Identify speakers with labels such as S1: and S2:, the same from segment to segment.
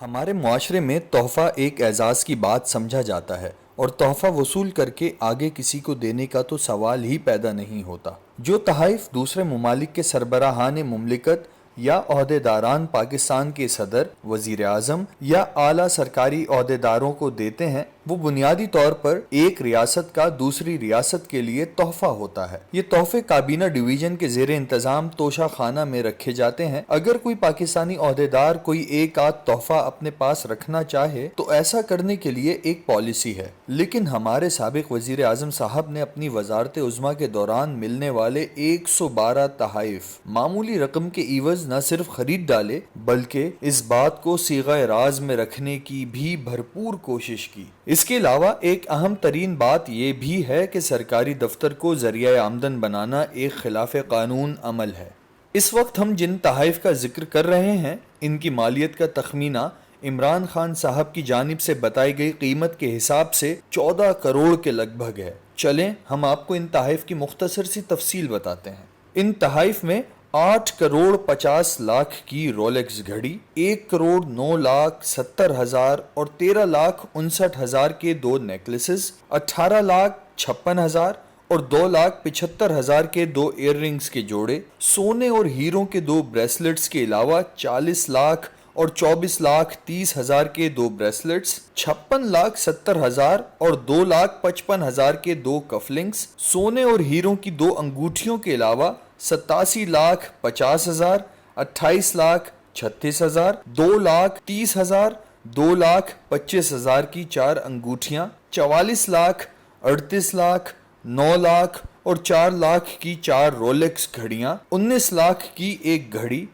S1: ہمارے معاشرے میں تحفہ ایک اعزاز کی بات سمجھا جاتا ہے اور تحفہ وصول کر کے آگے کسی کو دینے کا تو سوال ہی پیدا نہیں ہوتا۔ جو تحائف دوسرے ممالک کے سربراہان مملکت یا عہدیداران پاکستان کے صدر، وزیر اعظم یا اعلیٰ سرکاری عہدیداروں کو دیتے ہیں وہ بنیادی طور پر ایک ریاست کا دوسری ریاست کے لیے تحفہ ہوتا ہے۔ یہ تحفے کابینہ ڈویژن کے زیر انتظام توشہ خانہ میں رکھے جاتے ہیں۔ اگر کوئی پاکستانی عہدیدار کوئی ایک آدھ تحفہ اپنے پاس رکھنا چاہے تو ایسا کرنے کے لیے ایک پالیسی ہے، لیکن ہمارے سابق وزیر اعظم صاحب نے اپنی وزارت عظمیٰ کے دوران ملنے والے 112 تحائف معمولی رقم کے عوض نہ صرف خرید ڈالے بلکہ اس بات کو صیغہ راز میں رکھنے کی بھی بھرپور کوشش کی۔ اس کے علاوہ ایک اہم ترین بات یہ بھی ہے کہ سرکاری دفتر کو ذریعہ آمدن بنانا ایک خلاف قانون عمل ہے۔ اس وقت ہم جن تحائف کا ذکر کر رہے ہیں ان کی مالیت کا تخمینہ عمران خان صاحب کی جانب سے بتائی گئی قیمت کے حساب سے 14 کروڑ کے لگ بھگ ہے۔ چلیں ہم آپ کو ان تحائف کی مختصر سی تفصیل بتاتے ہیں۔ ان تحائف میں 8 کروڑ 50 لاکھ کی رولیکس گھڑی، 1 کروڑ 9 لاکھ 70 ہزار اور 13 لاکھ 59 ہزار کے 2 نیکلسز، 18 لاکھ 56 ہزار اور 2 لاکھ 75 ہزار کے 2 ایئر رنگز کے جوڑے، سونے اور ہیروں کے 2 بریسلٹس کے علاوہ 40 لاکھ اور 24 لاکھ 30 ہزار کے 2 بریسلٹس، 56 لاکھ 70 ہزار اور 2 لاکھ 55 ہزار کے 2 کف لنکس، سونے اور ہیروں کی 2 انگوٹھیوں کے علاوہ 87 لاکھ 50 ہزار، 28 لاکھ 36 ہزار، 2 لاکھ 30 ہزار، 2 لاکھ 25 ہزار کی 4 انگوٹھیاں، 44 لاکھ 38 لاکھ، 9 لاکھ اور 4 لاکھ کی 4 رولیکس گھڑیاں، 19 لاکھ کی ایک گھڑی،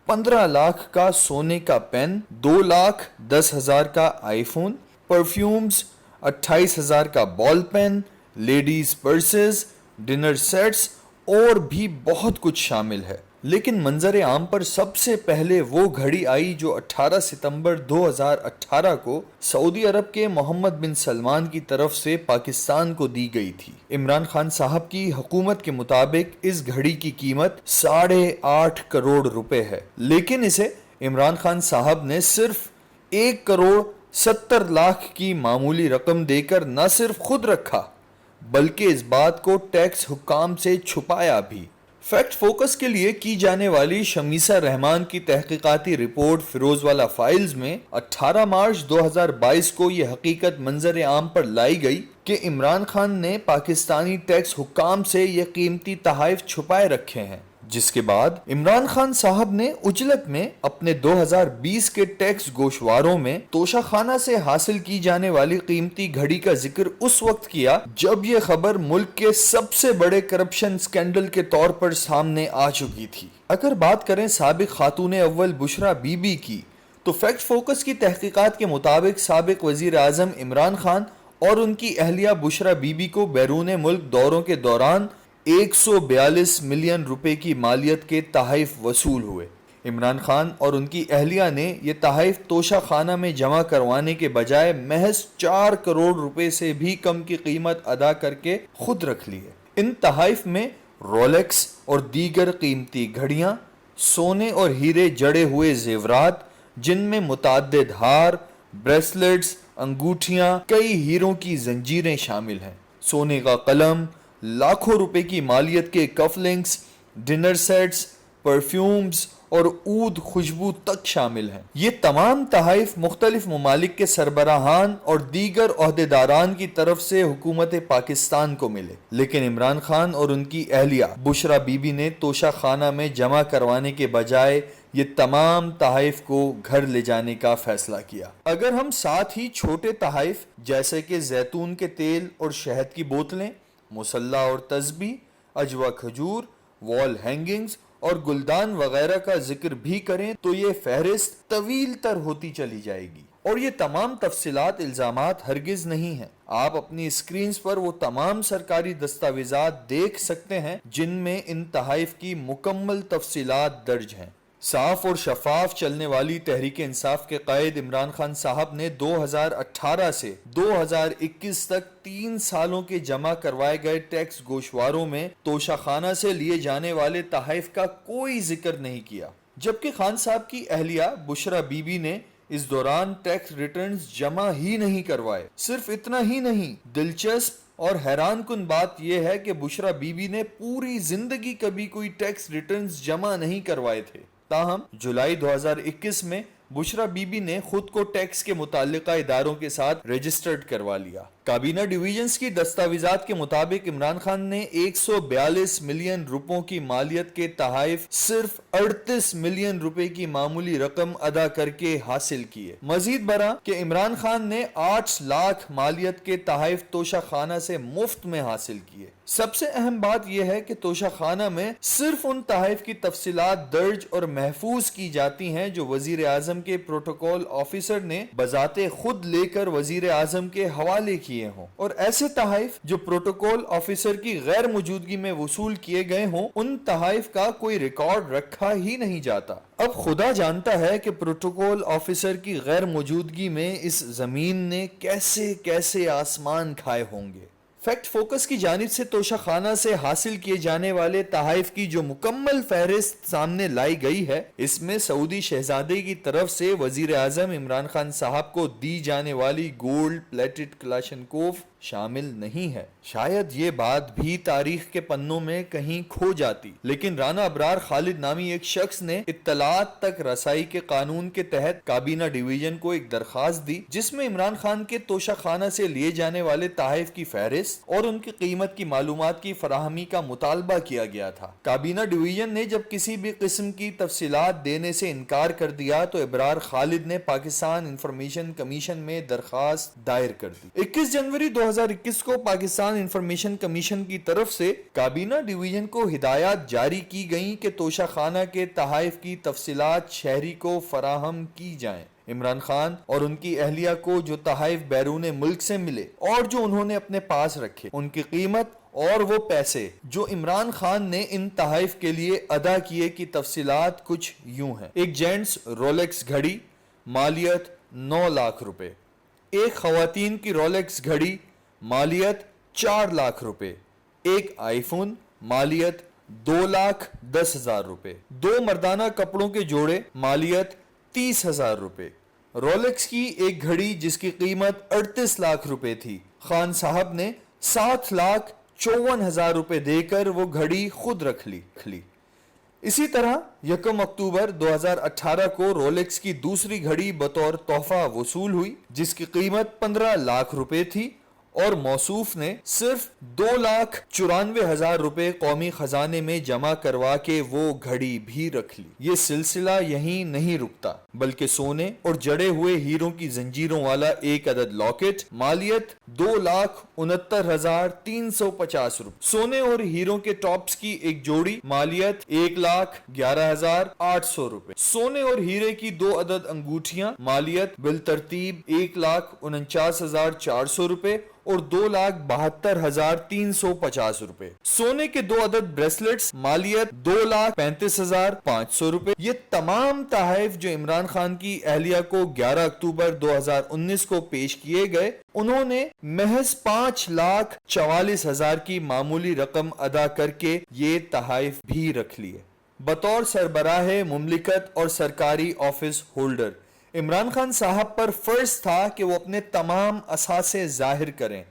S1: 15 لاکھ کا سونے کا پین، 2 لاکھ 10 ہزار کا آئی فون، پرفیومز، 28 ہزار کا ball pen, ladies purses, dinner sets اور بھی بہت کچھ شامل ہے۔ لیکن منظر عام پر سب سے پہلے وہ گھڑی آئی جو 18 ستمبر 2018 کو سعودی عرب کے محمد بن سلمان کی طرف سے پاکستان کو دی گئی تھی۔ عمران خان صاحب کی حکومت کے مطابق اس گھڑی کی قیمت 8.5 کروڑ روپے ہے، لیکن اسے عمران خان صاحب نے صرف 1 کروڑ 70 لاکھ کی معمولی رقم دے کر نہ صرف خود رکھا بلکہ اس بات کو ٹیکس حکام سے چھپایا بھی۔ فیکٹ فوکس کے لیے کی جانے والی شمیسہ رحمان کی تحقیقاتی رپورٹ فیروز والا فائلز میں 18 مارچ 2022 کو یہ حقیقت منظر عام پر لائی گئی کہ عمران خان نے پاکستانی ٹیکس حکام سے یہ قیمتی تحائف چھپائے رکھے ہیں، جس کے بعد عمران خان صاحب نے اجلت میں اپنے 2020 کے ٹیکس گوشواروں میں توشہ خانہ سے حاصل کی جانے والی قیمتی گھڑی کا ذکر اس وقت کیا جب یہ خبر ملک کے سب سے بڑے کرپشن سکینڈل کے طور پر سامنے آ چکی تھی۔ اگر بات کریں سابق خاتون اول بشرا بی بی کی تو فیکٹ فوکس کی تحقیقات کے مطابق سابق وزیر اعظم عمران خان اور ان کی اہلیہ بشرا بی بی کو بیرون ملک دوروں کے دوران 142 ملین روپے کی مالیت کے تحائف وصول ہوئے۔ عمران خان اور ان کی اہلیہ نے یہ تحائف توشہ خانہ میں جمع کروانے کے بجائے محض 4 کروڑ روپے سے بھی کم کی قیمت ادا کر کے خود رکھ لیے۔ ان تحائف میں رولیکس اور دیگر قیمتی گھڑیاں، سونے اور ہیرے جڑے ہوئے زیورات جن میں متعدد ہار، بریسلٹس، انگوٹھیاں، کئی ہیروں کی زنجیریں شامل ہیں، سونے کا قلم، لاکھوں روپے کی مالیت کے کف لنکس، ڈنر سیٹس، پرفیومز اور عود خوشبو تک شامل ہیں۔ یہ تمام تحائف مختلف ممالک کے سربراہان اور دیگر عہدیداران کی طرف سے حکومت پاکستان کو ملے، لیکن عمران خان اور ان کی اہلیہ بشرا بی بی نے توشہ خانہ میں جمع کروانے کے بجائے یہ تمام تحائف کو گھر لے جانے کا فیصلہ کیا۔ اگر ہم ساتھ ہی چھوٹے تحائف جیسے کہ زیتون کے تیل اور شہد کی بوتلیں، مسلح اور تسبیح، اجوا کھجور، وال ہینگنگز اور گلدان وغیرہ کا ذکر بھی کریں تو یہ فہرست طویل تر ہوتی چلی جائے گی، اور یہ تمام تفصیلات الزامات ہرگز نہیں ہیں۔ آپ اپنی اسکرینز پر وہ تمام سرکاری دستاویزات دیکھ سکتے ہیں جن میں ان تحائف کی مکمل تفصیلات درج ہیں۔ صاف اور شفاف چلنے والی تحریک انصاف کے قائد عمران خان صاحب نے 2018 سے 2021 تک 3 سالوں کے جمع کروائے گئے ٹیکس گوشواروں میں توشہ خانہ سے لیے جانے والے تحائف کا کوئی ذکر نہیں کیا، جبکہ خان صاحب کی اہلیہ بشرا بی بی نے اس دوران ٹیکس ریٹرنز جمع ہی نہیں کروائے۔ صرف اتنا ہی نہیں، دلچسپ اور حیران کن بات یہ ہے کہ بشرا بی بی نے پوری زندگی کبھی کوئی ٹیکس ریٹرنز جمع نہیں کروائے تھے۔ تاہم جولائی 2021 میں بشرا بی بی نے خود کو ٹیکس کے متعلقہ اداروں کے ساتھ رجسٹرڈ کروا لیا۔ کابینہ ڈویژنز کی دستاویزات کے مطابق عمران خان نے 142 ملین روپوں کی مالیت کے تحائف صرف 38 ملین روپے کی معمولی رقم ادا کر کے حاصل کیے۔ مزید برآں کہ عمران خان نے 8 لاکھ مالیت کے تحائف توشہ خانہ سے مفت میں حاصل کیے۔ سب سے اہم بات یہ ہے کہ توشہ خانہ میں صرف ان تحائف کی تفصیلات درج اور محفوظ کی جاتی ہیں جو وزیر اعظم کے پروٹوکول آفیسر نے بذات خود لے کر وزیر اعظم کے حوالے کیے ہوں، اور ایسے تحائف جو پروٹوکول آفیسر کی غیر موجودگی میں وصول کیے گئے ہوں ان تحائف کا کوئی ریکارڈ رکھا ہی نہیں جاتا۔ اب خدا جانتا ہے کہ پروٹوکول آفیسر کی غیر موجودگی میں اس زمین نے کیسے کیسے آسمان کھائے ہوں گے۔ فیکٹ فوکس کی جانب سے توشہ خانہ سے حاصل کیے جانے والے تحائف کی جو مکمل فہرست سامنے لائی گئی ہے، اس میں سعودی شہزادے کی طرف سے وزیر اعظم عمران خان صاحب کو دی جانے والی گولڈ پلیٹڈ کلاشنکوف شامل نہیں ہے۔ شاید یہ بات بھی تاریخ کے پنوں میں کہیں کھو جاتی، لیکن رانا ابرار خالد نامی ایک شخص نے اطلاعات تک رسائی کے قانون کے تحت کابینہ ڈویژن کو ایک درخواست دی جس میں عمران خان کے توشہ خانہ سے لیے جانے والے تحائف کی فہرست اور ان کی قیمت کی معلومات کی فراہمی کا مطالبہ کیا گیا تھا۔ کابینہ ڈویژن نے جب کسی بھی قسم کی تفصیلات دینے سے انکار کر دیا تو ابرار خالد نے پاکستان انفارمیشن کمیشن میں درخواست دائر کر دی۔ 21 جنوری 2021 کو پاکستان انفارمیشن کمیشن کی طرف سے کابینہ ڈویژن کو ہدایات جاری کی گئیں کہ توشہ خانہ کے تحائف کی تفصیلات شہری کو فراہم کی جائیں۔ عمران خان اور ان کی اہلیہ کو جو تحائف بیرون ملک سے ملے اور جو انہوں نے اپنے پاس رکھے، ان کی قیمت اور وہ پیسے جو عمران خان نے ان تحائف کے لیے ادا کیے کی تفصیلات کچھ یوں ہیں۔ ایک جینٹس رولیکس گھڑی، مالیت 9 لاکھ روپے۔ ایک خواتین کی رولیکس گھڑی، مالیت 4 لاکھ روپے۔ ایک آئی فون، مالیت 2,10,000 روپے۔ 2 مردانہ کپڑوں کے جوڑے، مالیت 30,000 روپے۔ رولیکس کی ایک گھڑی جس کی قیمت 38 لاکھ روپے تھی، خان صاحب نے 7,54,000 روپے دے کر وہ گھڑی خود رکھ لی۔ اسی طرح 1 اکتوبر 2018 کو رولیکس کی دوسری گھڑی بطور تحفہ وصول ہوئی جس کی قیمت 15 لاکھ روپے تھی اور موصوف نے صرف 2,94,000 روپے قومی خزانے میں جمع کروا کے وہ گھڑی بھی رکھ لی۔ یہ سلسلہ یہیں نہیں رکتا بلکہ سونے اور جڑے ہوئے ہیروں کی زنجیروں والا ایک عدد لاکٹ، مالیت 2,69,350 روپے۔ سونے اور ہیروں کے ٹاپس کی ایک جوڑی، مالیت 1,11,800 روپے۔ سونے اور ہیرے کی 2 عدد انگوٹھیاں، مالیت بالترتیب 1,49,400 روپے اور 2,72,350 روپے۔ سونے کے 2 عدد بریسلٹس، مالیت 2,35,500 روپے۔ یہ تمام تحائف جو عمران خان کی اہلیہ کو 11 اکتوبر 2019 کو پیش کیے گئے، انہوں نے محض 5,44,000 کی معمولی رقم ادا کر کے یہ تحائف بھی رکھ لیے۔ بطور سربراہ مملکت اور سرکاری آفس ہولڈر عمران خان صاحب پر فرض تھا کہ وہ اپنے تمام اثاثے ظاہر کریں،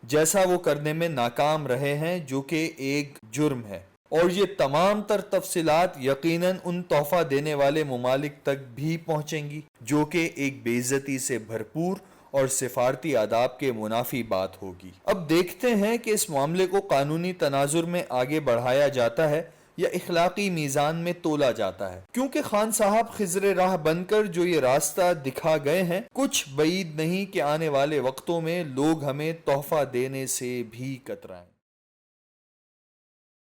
S1: جیسا وہ کرنے میں ناکام رہے ہیں جو کہ ایک جرم ہے، اور یہ تمام تر تفصیلات یقیناً ان تحفہ دینے والے ممالک تک بھی پہنچیں گی جو کہ ایک بے عزتی سے بھرپور اور سفارتی آداب کے منافی بات ہوگی۔ اب دیکھتے ہیں کہ اس معاملے کو قانونی تناظر میں آگے بڑھایا جاتا ہے یا اخلاقی میزان میں تولا جاتا ہے، کیونکہ خان صاحب خضر راہ بن کر جو یہ راستہ دکھا گئے ہیں، کچھ بعید نہیں کہ آنے والے وقتوں میں لوگ ہمیں تحفہ دینے سے بھی کترائیں۔